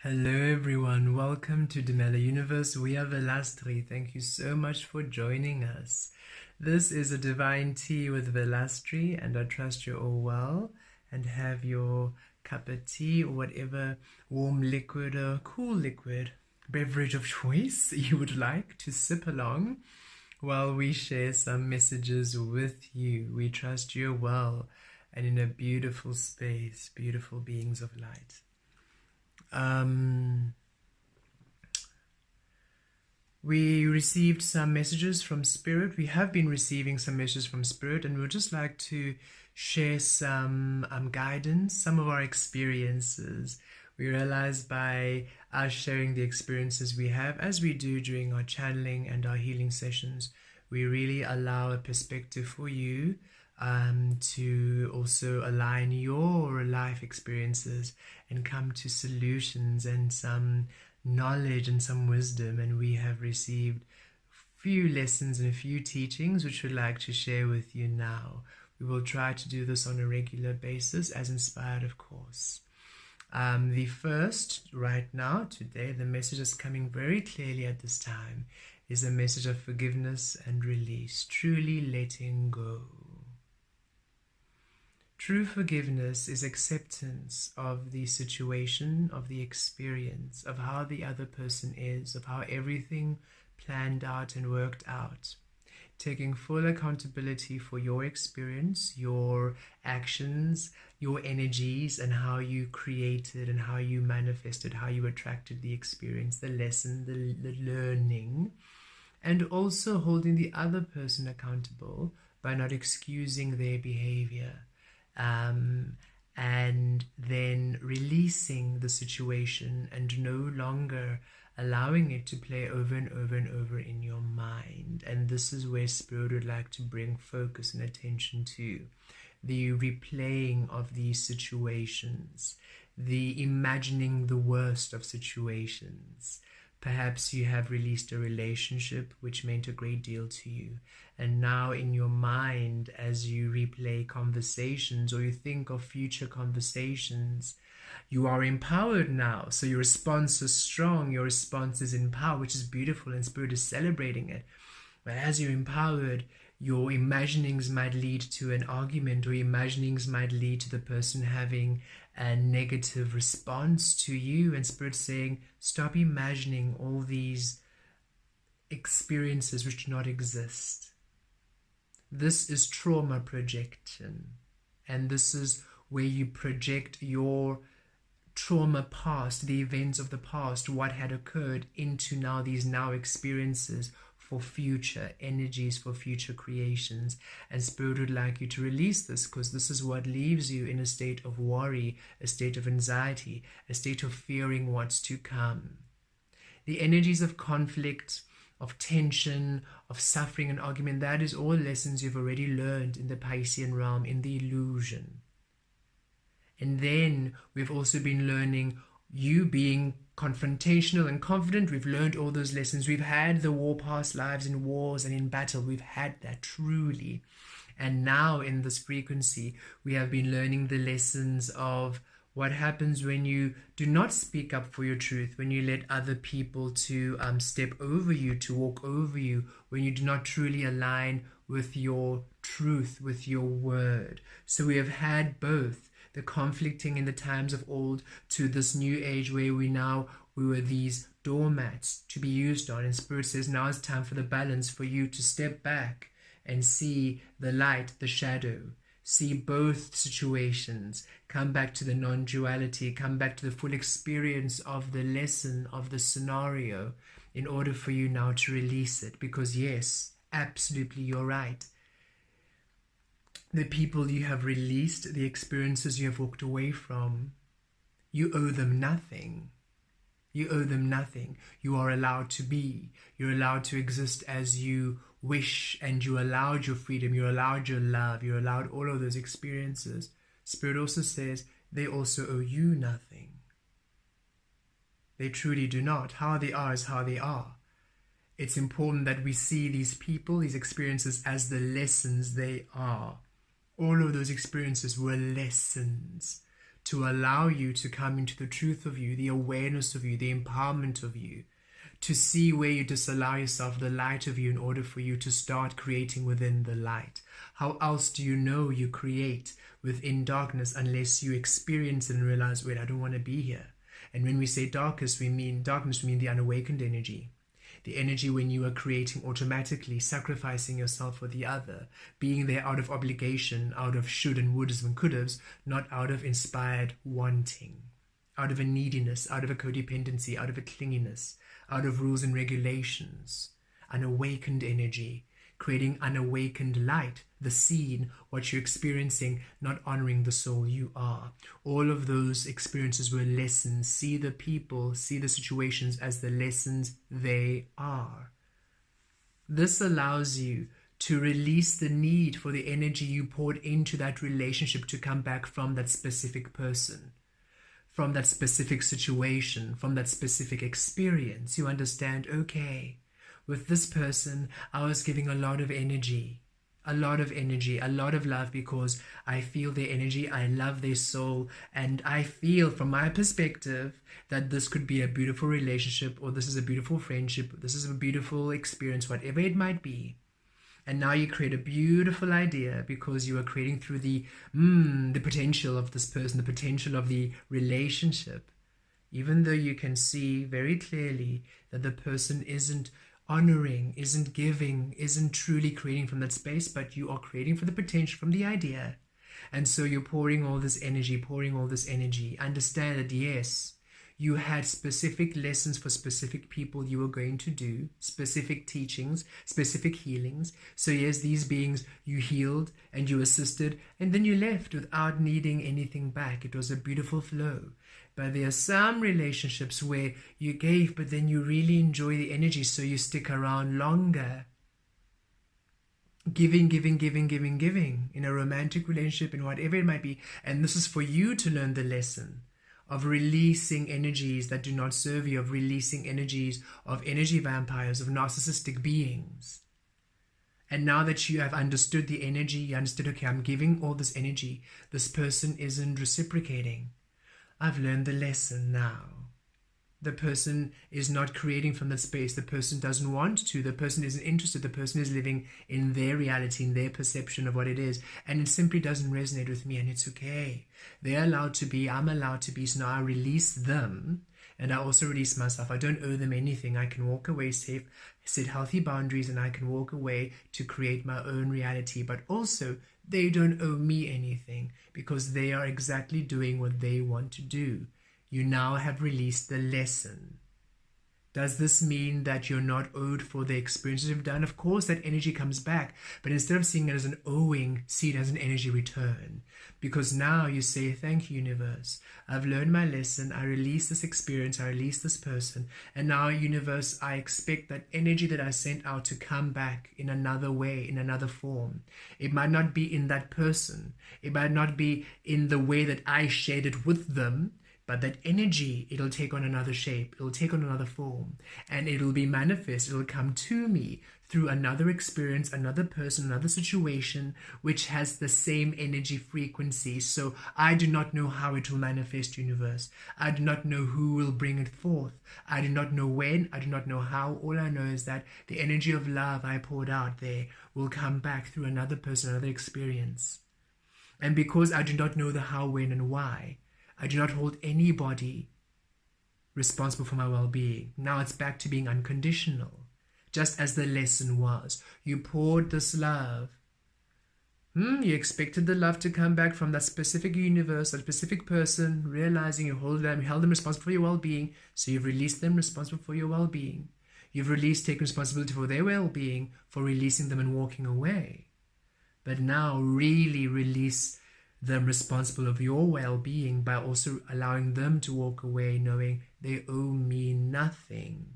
Hello everyone, welcome to the Mela Universe. We are Vel Astri. Thank you so much for joining us. This is a divine tea with Vel Astri, and I trust you're all well and have your cup of tea or whatever warm liquid or cool liquid beverage of choice you would like to sip along while we share some messages with you. We trust you're well and in a beautiful space, beautiful beings of light. We received some messages from Spirit. We have been receiving some messages from Spirit, and we would just like to share some guidance, some of our experiences. We realize by us sharing the experiences we have, as we do during our channeling and our healing sessions, we really allow a perspective for you to also align your life experiences and come to solutions and some knowledge and some wisdom. And we have received a few lessons and a few teachings which we'd like to share with you now. We will try to do this on a regular basis, as inspired, of course. The first, right now, today, the message is coming very clearly at this time, is a message of forgiveness and release, truly letting go. True forgiveness is acceptance of the situation, of the experience, of how the other person is, of how everything planned out and worked out. Taking full accountability for your experience, your actions, your energies, and how you created and how you manifested, how you attracted the experience, the lesson, the learning, and also holding the other person accountable by not excusing their behavior. And then releasing the situation and no longer allowing it to play over and over and over in your mind. And this is where Spirit would like to bring focus and attention to. The replaying of these situations, the imagining the worst of situations. Perhaps you have released a relationship which meant a great deal to you. And now in your mind, as you replay conversations or you think of future conversations, you are empowered now. So your response is strong, your response is in power, which is beautiful, and Spirit is celebrating it. But as you're empowered, your imaginings might lead to an argument, or imaginings might lead to the person having a negative response to you, and Spirit saying, stop imagining all these experiences which do not exist. This is trauma projection, and this is where you project your trauma past, the events of the past, what had occurred, into now these now experiences for future energies, for future creations. And Spirit would like you to release this, because this is what leaves you in a state of worry, a state of anxiety, a state of fearing what's to come. The energies of conflict, of tension, of suffering and argument, that is all lessons you've already learned in the Piscean realm, in the illusion. And then we've also been learning you being confrontational and confident. We've learned all those lessons. We've had the war past lives in wars and in battle. We've had that truly. And now in this frequency, we have been learning the lessons of what happens when you do not speak up for your truth, when you let other people to step over you, to walk over you, when you do not truly align with your truth, with your word. So we have had both the conflicting in the times of old to this new age where we were these doormats to be used on. And Spirit says now it's time for the balance, for you to step back and see the light, the shadow. See both situations, come back to the non-duality, come back to the full experience of the lesson, of the scenario, in order for you now to release it. Because yes, absolutely, you're right. The people you have released, the experiences you have walked away from, you owe them nothing. You owe them nothing. You are allowed to be. You're allowed to exist as you wish, and you allowed your freedom, you allowed your love, you allowed all of those experiences. Spirit also says they also owe you nothing. They truly do not. How they are is how they are. It's important that we see these people, these experiences, as the lessons they are. All of those experiences were lessons to allow you to come into the truth of you, the awareness of you, the empowerment of you, to see where you disallow yourself the light of you in order for you to start creating within the light. How else do you know you create within darkness unless you experience it and realize, wait, I don't want to be here? And when we say darkness, we mean the unawakened energy. The energy when you are creating automatically, sacrificing yourself for the other, being there out of obligation, out of should and woulds and could'ves, not out of inspired wanting, out of a neediness, out of a codependency, out of a clinginess, out of rules and regulations. Unawakened energy, creating unawakened light, the scene, what you're experiencing, not honoring the soul you are. All of those experiences were lessons. See the people, see the situations as the lessons they are. This allows you to release the need for the energy you poured into that relationship to come back from that specific person, from that specific situation, from that specific experience. You understand, okay, with this person, I was giving a lot of energy, a lot of love, because I feel their energy, I love their soul, and I feel from my perspective that this could be a beautiful relationship, or this is a beautiful friendship, this is a beautiful experience, whatever it might be. And now you create a beautiful idea because you are creating through the potential of this person, the potential of the relationship, even though you can see very clearly that the person isn't honoring, isn't giving, isn't truly creating from that space, but you are creating for the potential from the idea. And so you're pouring all this energy. Understand that, yes, you had specific lessons for specific people you were going to do, specific teachings, specific healings. So yes, these beings you healed and you assisted, and then you left without needing anything back. It was a beautiful flow. But there are some relationships where you gave, but then you really enjoy the energy, so you stick around longer. Giving in a romantic relationship, in whatever it might be. And this is for you to learn the lesson of releasing energies that do not serve you, of releasing energies of energy vampires, of narcissistic beings. And now that you have understood the energy, you understood, okay, I'm giving all this energy, this person isn't reciprocating. I've learned the lesson now. The person is not creating from that space. The person doesn't want to. The person isn't interested. The person is living in their reality, in their perception of what it is. And it simply doesn't resonate with me, and it's okay. They're allowed to be. I'm allowed to be. So now I release them, and I also release myself. I don't owe them anything. I can walk away safe, set healthy boundaries, and I can walk away to create my own reality. But also, they don't owe me anything because they are exactly doing what they want to do. You now have released the lesson. Does this mean that you're not owed for the experiences you've done? Of course, that energy comes back. But instead of seeing it as an owing, see it as an energy return. Because now you say, thank you, universe. I've learned my lesson. I release this experience. I release this person. And now, universe, I expect that energy that I sent out to come back in another way, in another form. It might not be in that person. It might not be in the way that I shared it with them. But that energy, it'll take on another shape, it'll take on another form, and it'll be manifest, it'll come to me through another experience, another person, another situation, which has the same energy frequency. So I do not know how it will manifest, universe. I do not know who will bring it forth. I do not know when, I do not know how. All I know is that the energy of love I poured out there will come back through another person, another experience. And because I do not know the how, when, and why, I do not hold anybody responsible for my well-being. Now it's back to being unconditional, just as the lesson was. You poured this love. You expected the love to come back from that specific universe, that specific person, realizing you held them responsible for your well-being, so you've released them responsible for your well-being. You've taken responsibility for their well-being, for releasing them and walking away. But now really release them responsible of your well-being by also allowing them to walk away knowing they owe me nothing.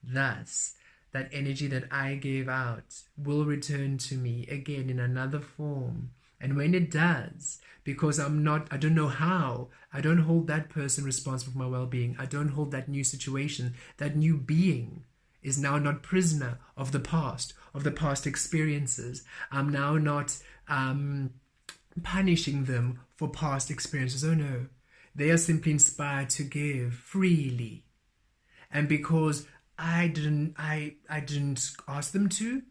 Thus, that energy that I gave out will return to me again in another form. And when it does, because I don't know how, I don't hold that person responsible for my well-being. I don't hold that new situation. That new being is now not prisoner of the past experiences. I'm now not punishing them for past experiences. Oh no, they are simply inspired to give freely. And because I didn't ask them to,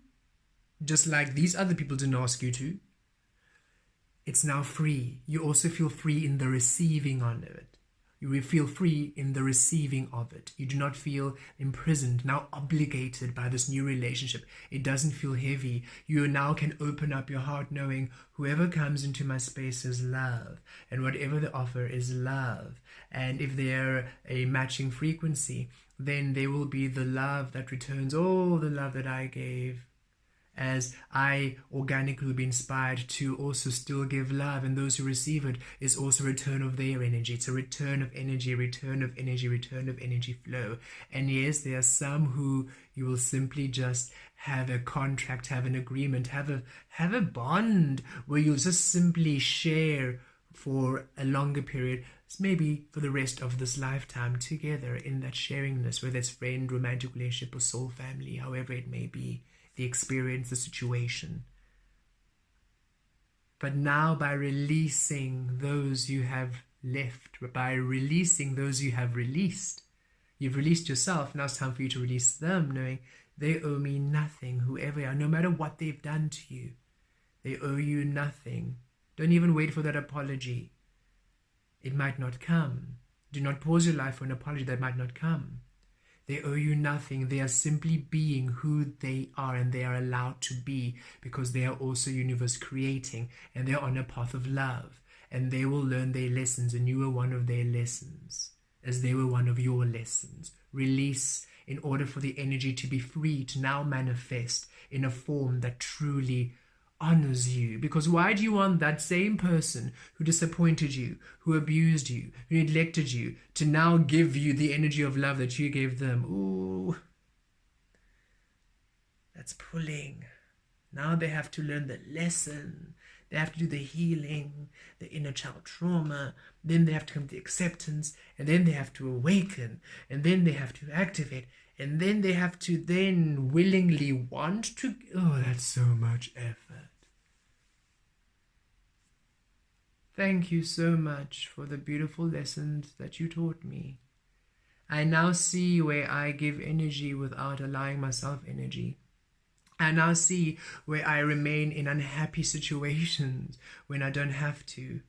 just like these other people didn't ask you to, it's now free. You also feel free in the receiving of it. You feel free in the receiving of it. You do not feel imprisoned, now obligated by this new relationship. It doesn't feel heavy. You now can open up your heart knowing whoever comes into my space is love, and whatever the offer is love. And if they're a matching frequency, then there will be the love that returns all the love that I gave, as I organically will be inspired to also still give love, and those who receive it is also a return of their energy. It's a return of energy, return of energy, return of energy flow. And yes, there are some who you will simply just have a contract, have an agreement, have a bond where you'll just simply share for a longer period, maybe for the rest of this lifetime, together in that sharingness, whether it's friend, romantic relationship, or soul family, however it may be, the experience, the situation. But now, by releasing those you have left, by releasing those you have released, you've released yourself. Now it's time for you to release them, knowing they owe me nothing, whoever they are, no matter what they've done to you. They owe you nothing. Don't even wait for that apology. It might not come. Do not pause your life for an apology that might not come. They owe you nothing. They are simply being who they are, and they are allowed to be, because they are also universe creating, and they are on a path of love, and they will learn their lessons, and you were one of their lessons, as they were one of your lessons. Release in order for the energy to be free to now manifest in a form that truly honors you. Because why do you want that same person who disappointed you, who abused you, who neglected you, to now give you the energy of love that you gave them? Ooh, that's pulling. Now they have to learn the lesson. They have to do the healing, the inner child trauma. Then they have to come to acceptance, and then they have to awaken, and then they have to activate, and then they have to then willingly want to. Oh, that's so much effort. Thank you so much for the beautiful lessons that you taught me. I now see where I give energy without allowing myself energy. I now see where I remain in unhappy situations when I don't have to.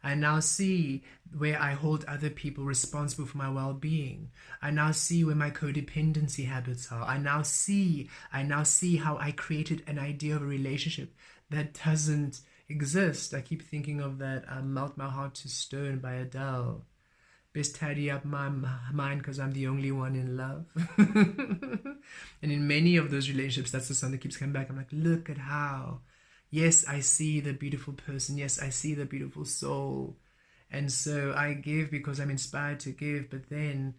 I now see where I hold other people responsible for my well-being. I now see where my codependency habits are. I now see how I created an idea of a relationship that doesn't exist. I keep thinking of that Melt My Heart to Stone by Adele. Best tidy up my mind because I'm the only one in love. And in many of those relationships, that's the song that keeps coming back. I'm like, look at how. Yes, I see the beautiful person. Yes, I see the beautiful soul. And so I give because I'm inspired to give. But then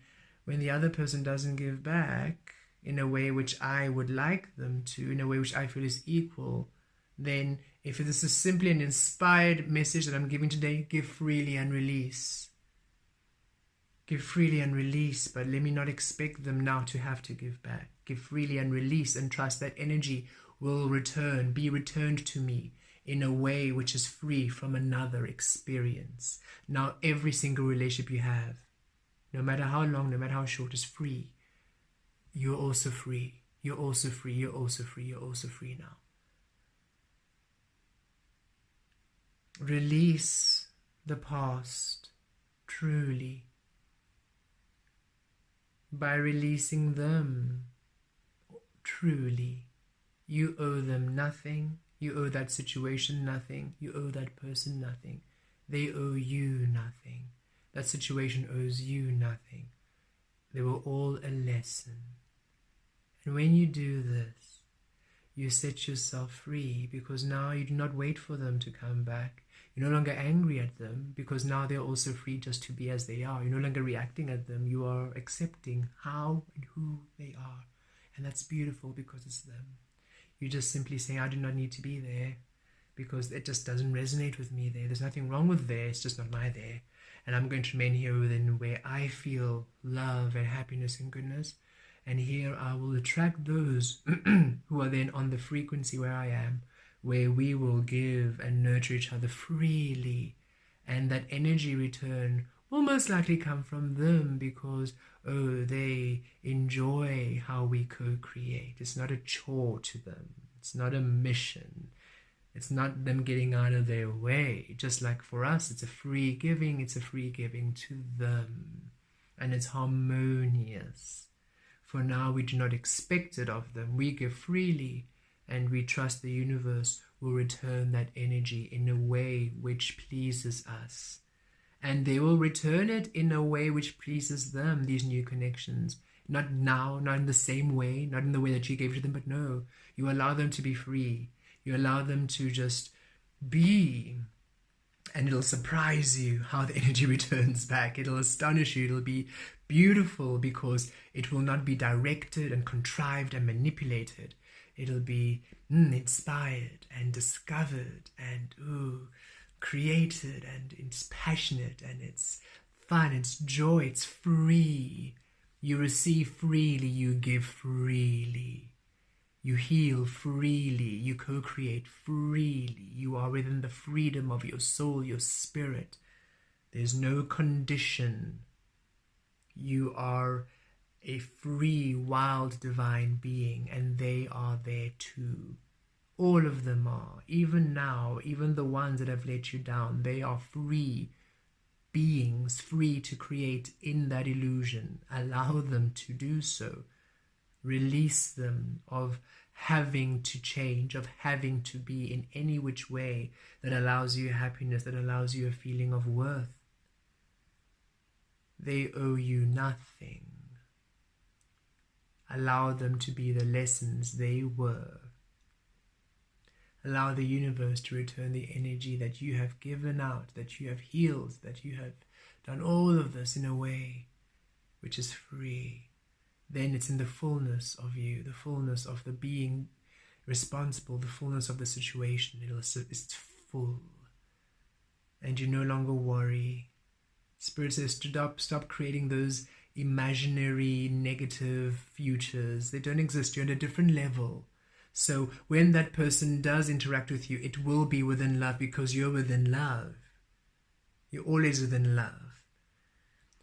when the other person doesn't give back in a way which I would like them to, in a way which I feel is equal, then if this is simply an inspired message that I'm giving today, give freely and release. Give freely and release, but let me not expect them now to have to give back. Give freely and release, and trust that energy will return, be returned to me in a way which is free from another experience. Now every single relationship you have, no matter how long, no matter how short, is free. You're also free. You're also free. You're also free. You're also free now. Release the past truly. By releasing them truly. You owe them nothing. You owe that situation nothing. You owe that person nothing. They owe you nothing. That situation owes you nothing. They were all a lesson. And when you do this, you set yourself free, because now you do not wait for them to come back. You're no longer angry at them, because now they're also free just to be as they are. You're no longer reacting at them. You are accepting how and who they are. And that's beautiful, because it's them. You just simply say, I do not need to be there, because it just doesn't resonate with me there. There's nothing wrong with there. It's just not my there. And I'm going to remain here within where I feel love and happiness and goodness. And here I will attract those who are then on the frequency where I am, where we will give and nurture each other freely, and that energy return will most likely come from them because, oh, they enjoy how we co-create. It's not a chore to them. It's not a mission. It's not them getting out of their way. Just like for us, it's a free giving. It's a free giving to them. And it's harmonious. For now, we do not expect it of them. We give freely, and we trust the universe will return that energy in a way which pleases us. And they will return it in a way which pleases them, these new connections. Not now, not in the same way, not in the way that you gave to them, but no, you allow them to be free. You allow them to just be. And it'll surprise you how the energy returns back. It'll astonish you. It'll be beautiful because it will not be directed and contrived and manipulated. It'll be inspired and discovered and created, and it's passionate and it's fun, it's joy, it's free. You receive freely, you give freely. You heal freely, you co-create freely. You are within the freedom of your soul, your spirit. There's no condition. You are a free, wild, divine being, and they are there too. All of them are. Even now, even the ones that have let you down, they are free beings, free to create in that illusion. Allow them to do so. Release them of having to change, of having to be in any which way that allows you happiness, that allows you a feeling of worth. They owe you nothing. Allow them to be the lessons they were. Allow the universe to return the energy that you have given out, that you have healed, that you have done all of this in a way which is free. Then it's in the fullness of you, the fullness of the being responsible, the fullness of the situation. It's full. And you no longer worry. Spirit says, stop creating those imaginary negative futures. They don't exist. You're on a different level. So when that person does interact with you, it will be within love because you're within love. You're always within love.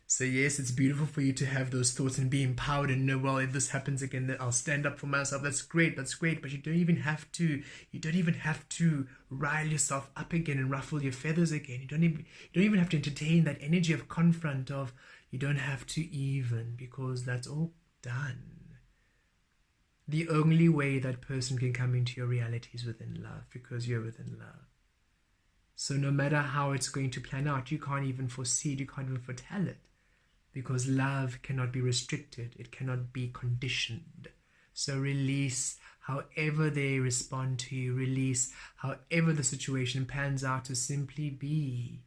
So yes, it's beautiful for you to have those thoughts and be empowered and know, well, if this happens again, then I'll stand up for myself. That's great. But you don't even have to rile yourself up again and ruffle your feathers again. You don't even have to entertain that energy of confront of, you don't have to even, because that's all done. The only way that person can come into your reality is within love, because you're within love. So no matter how it's going to plan out, you can't even foresee it, you can't even foretell it. Because love cannot be restricted, it cannot be conditioned. So release however they respond to you, release however the situation pans out to simply be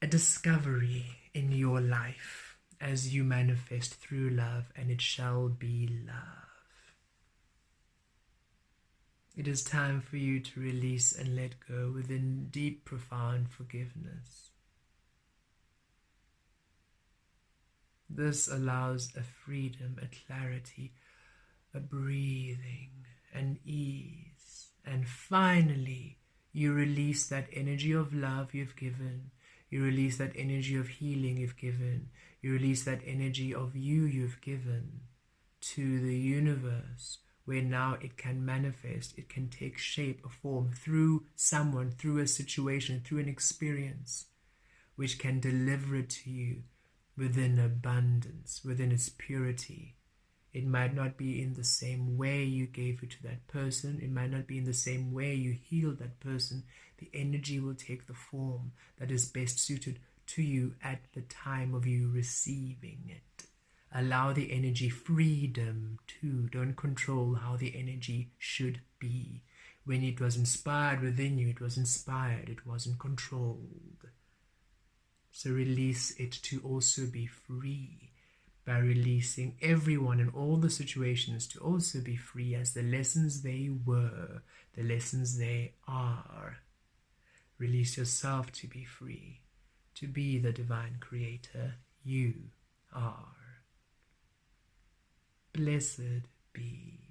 a discovery in your life as you manifest through love, and it shall be love. It is time for you to release and let go within deep, profound forgiveness. This allows a freedom, a clarity, a breathing, an ease. And finally, you release that energy of love you've given. You release that energy of healing you've given. You release that energy of you've given to the universe, where now it can manifest, it can take shape, a form, through someone, through a situation, through an experience, which can deliver it to you within abundance, within its purity. It might not be in the same way you gave it to that person. It might not be in the same way you healed that person. The energy will take the form that is best suited to you at the time of you receiving it. Allow the energy freedom too. Don't control how the energy should be. When it was inspired within you, it was inspired. It wasn't controlled. So release it to also be free by releasing everyone in all the situations to also be free as the lessons they were, the lessons they are. Release yourself to be free, to be the divine creator you are. Blessed be.